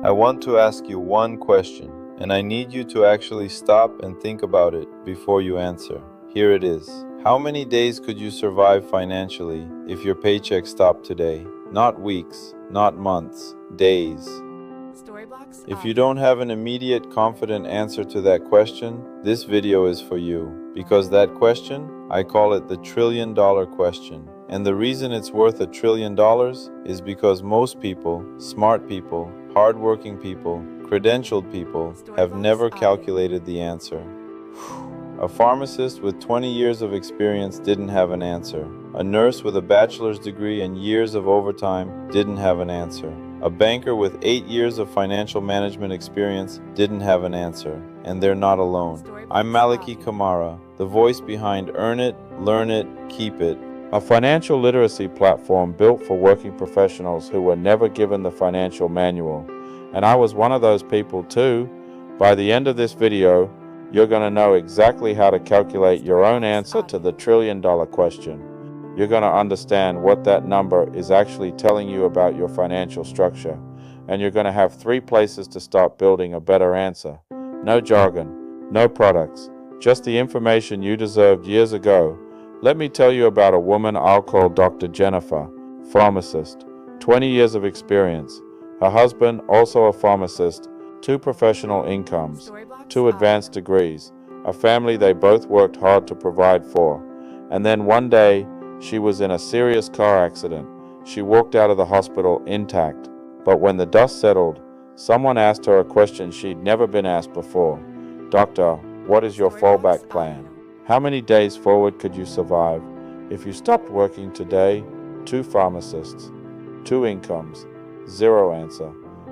I want to ask you one question, and I need you to actually stop and think about it before you answer. Here it is. How many days could you survive financially if your paycheck stopped today? Not weeks, not months, days. If you don't have an immediate, confident answer to that question, this video is for you. Because that question, I call it the trillion-dollar question. And the reason it's worth $1 trillion is because most people, smart people, hardworking people, credentialed people, have never calculated the answer. A pharmacist with 20 years of experience didn't have an answer. A nurse with a bachelor's degree and years of overtime didn't have an answer. A banker with 8 years of financial management experience didn't have an answer. And they're not alone. I'm Maliki Kamara, the voice behind Earn It, Learn It, Keep It, a financial literacy platform built for working professionals who were never given the financial manual. And I was one of those people too. By the end of this video, you're going to know exactly how to calculate your own answer to the trillion-dollar question. You're going to understand what that number is actually telling you about your financial structure. And you're going to have 3 places to start building a better answer. No jargon, no products, just the information you deserved years ago. Let me tell you about a woman I'll call Dr. Jennifer, pharmacist, 20 years of experience. Her husband, also a pharmacist, 2 professional incomes, 2 advanced degrees, a family they both worked hard to provide for. And then one day, she was in a serious car accident. She walked out of the hospital intact. But when the dust settled, someone asked her a question she'd never been asked before. Doctor, what is your fallback plan? How many days forward could you survive if you stopped working today? 2 pharmacists, 2 incomes, 0 answer.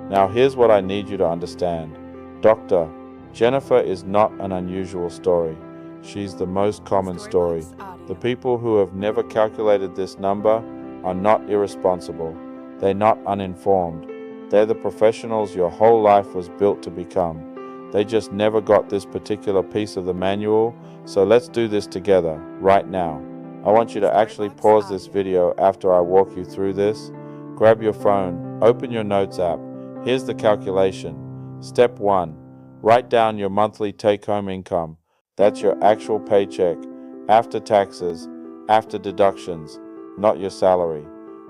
Now here's what I need you to understand. Doctor, Jennifer is not an unusual story. She's the most common story. The people who have never calculated this number are not irresponsible. They're not uninformed. They're the professionals your whole life was built to become. They just never got this particular piece of the manual, so let's do this together, right now. I want you to actually pause this video after I walk you through this. Grab your phone, open your notes app. Here's the calculation. Step 1. Write down your monthly take-home income. That's your actual paycheck, after taxes, after deductions, not your salary.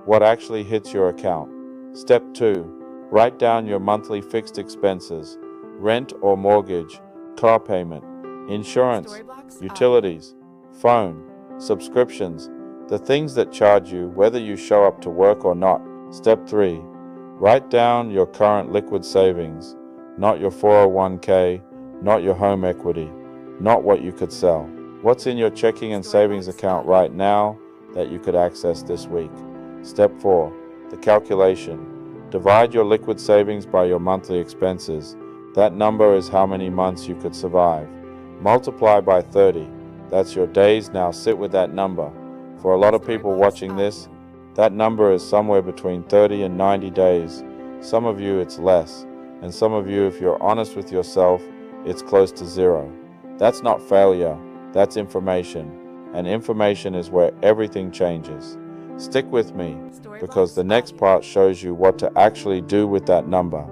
What actually hits your account. Step 2. Write down your monthly fixed expenses. Rent or mortgage, car payment, insurance, utilities, phone, subscriptions, the things that charge you whether you show up to work or not. Step 3. Write down your current liquid savings, not your 401k, not your home equity, not what you could sell. What's in your checking and savings account right now that you could access this week? Step 4. The calculation. Divide your liquid savings by your monthly expenses. That number is how many months you could survive. Multiply by 30. That's your days. Now sit with that number. For a lot of people watching this, that number is somewhere between 30 and 90 days. Some of you, it's less. And some of you, if you're honest with yourself, it's close to 0. That's not failure. That's information. And information is where everything changes. Stick with me, because the next part shows you what to actually do with that number.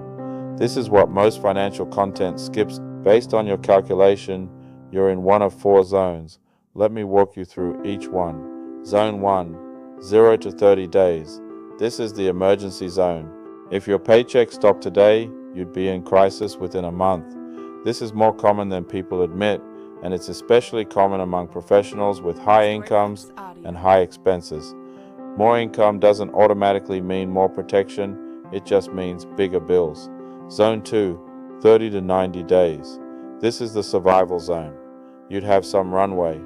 This is what most financial content skips. Based on your calculation, you're in one of 4 zones. Let me walk you through each one. Zone 1, 0 to 30 days. This is the emergency zone. If your paycheck stopped today, you'd be in crisis within a month. This is more common than people admit, and it's especially common among professionals with high incomes and high expenses. More income doesn't automatically mean more protection, it just means bigger bills. Zone 2, 30 to 90 days. This is the survival zone. You'd have some runway,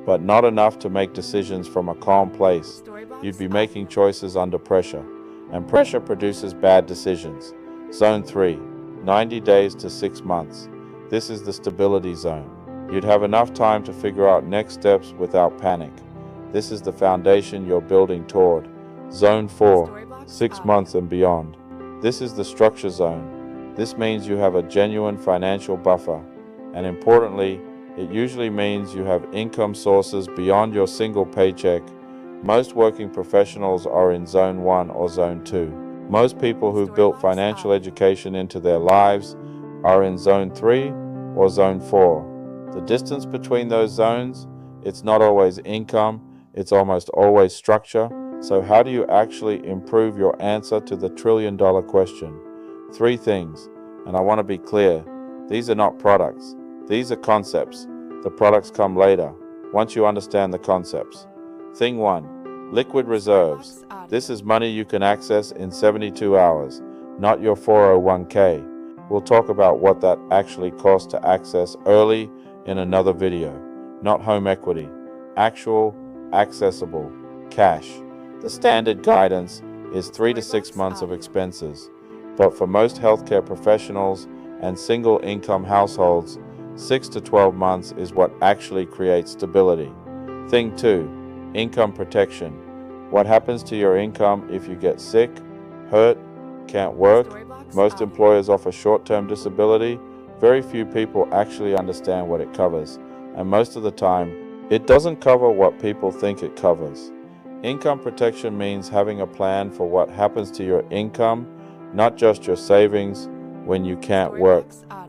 but not enough to make decisions from a calm place. You'd be making choices under pressure, and pressure produces bad decisions. Zone 3, 90 days to 6 months. This is the stability zone. You'd have enough time to figure out next steps without panic. This is the foundation you're building toward. Zone 4, 6 months and beyond. This is the structure zone. This means you have a genuine financial buffer, and importantly, it usually means you have income sources beyond your single paycheck. Most working professionals are in Zone 1 or Zone 2. Most people who've built financial education into their lives are in zone 3 or zone 4. The distance between those zones, it's not always income, it's almost always structure. So how do you actually improve your answer to the trillion-dollar question? 3 things, and I want to be clear. These are not products. These are concepts. The products come later, once you understand the concepts. Thing 1, liquid reserves. This is money you can access in 72 hours, not your 401k. We'll talk about what that actually costs to access early in another video. Not home equity, actual, accessible, cash. The standard guidance is 3 to 6 months of expenses, but for most healthcare professionals and single income households, 6 to 12 months is what actually creates stability. Thing 2, income protection. What happens to your income if you get sick, hurt, can't work? Most employers offer short-term disability. Very few people actually understand what it covers, and most of the time, it doesn't cover what people think it covers. Income protection means having a plan for what happens to your income, not just your savings, when you can't work.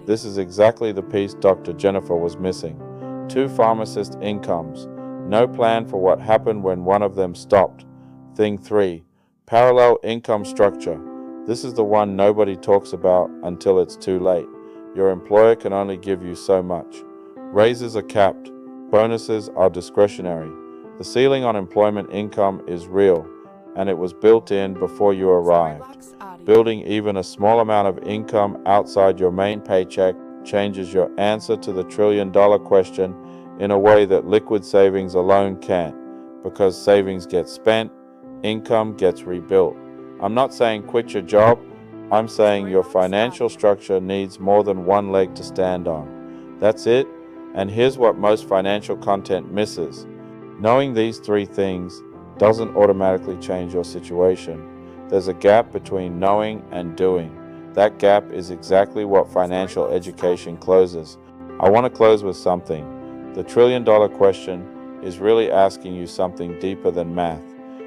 This is exactly the piece Dr. Jennifer was missing. 2 pharmacist incomes. No plan for what happened when one of them stopped. Thing 3, parallel income structure. This is the one nobody talks about until it's too late. Your employer can only give you so much. Raises are capped. Bonuses are discretionary. The ceiling on employment income is real, and it was built in before you arrived. Building even a small amount of income outside your main paycheck changes your answer to the trillion-dollar question in a way that liquid savings alone can't, because savings get spent, income gets rebuilt. I'm not saying quit your job, I'm saying your financial structure needs more than one leg to stand on. That's it, and here's what most financial content misses. Knowing these 3 things doesn't automatically change your situation. There's a gap between knowing and doing. That gap is exactly what financial education closes. I want to close with something. The trillion-dollar question is really asking you something deeper than math.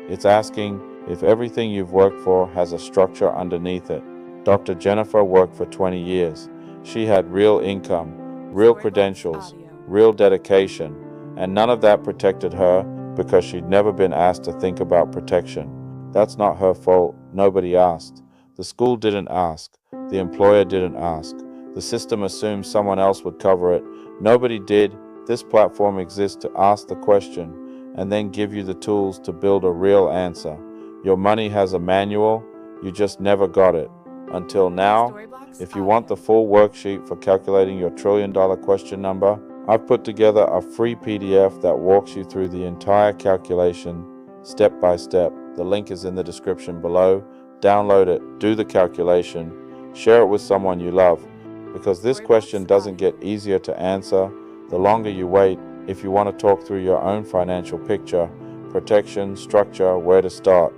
It's asking if everything you've worked for has a structure underneath it. Dr. Jennifer worked for 20 years. She had real income, real credentials, real dedication, and none of that protected her because she'd never been asked to think about protection. That's not her fault. Nobody asked. The school didn't ask. The employer didn't ask. The system assumed someone else would cover it. Nobody did. This platform exists to ask the question and then give you the tools to build a real answer. Your money has a manual. You just never got it. Until now, if you want the full worksheet for calculating your trillion-dollar question number, I've put together a free PDF that walks you through the entire calculation, step by step. The link is in the description below. Download it, do the calculation, share it with someone you love, because this question doesn't get easier to answer the longer you wait. If you want to talk through your own financial picture, protection, structure, where to start,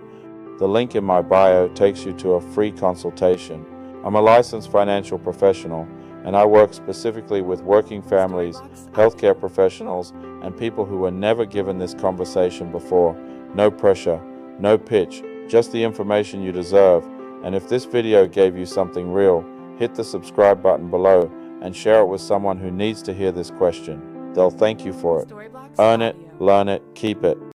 the link in my bio takes you to a free consultation. I'm a licensed financial professional, and I work specifically with working families, healthcare professionals, and people who were never given this conversation before. No pressure, no pitch, just the information you deserve. And if this video gave you something real, hit the subscribe button below and share it with someone who needs to hear this question. They'll thank you for it. Earn it, learn it, keep it.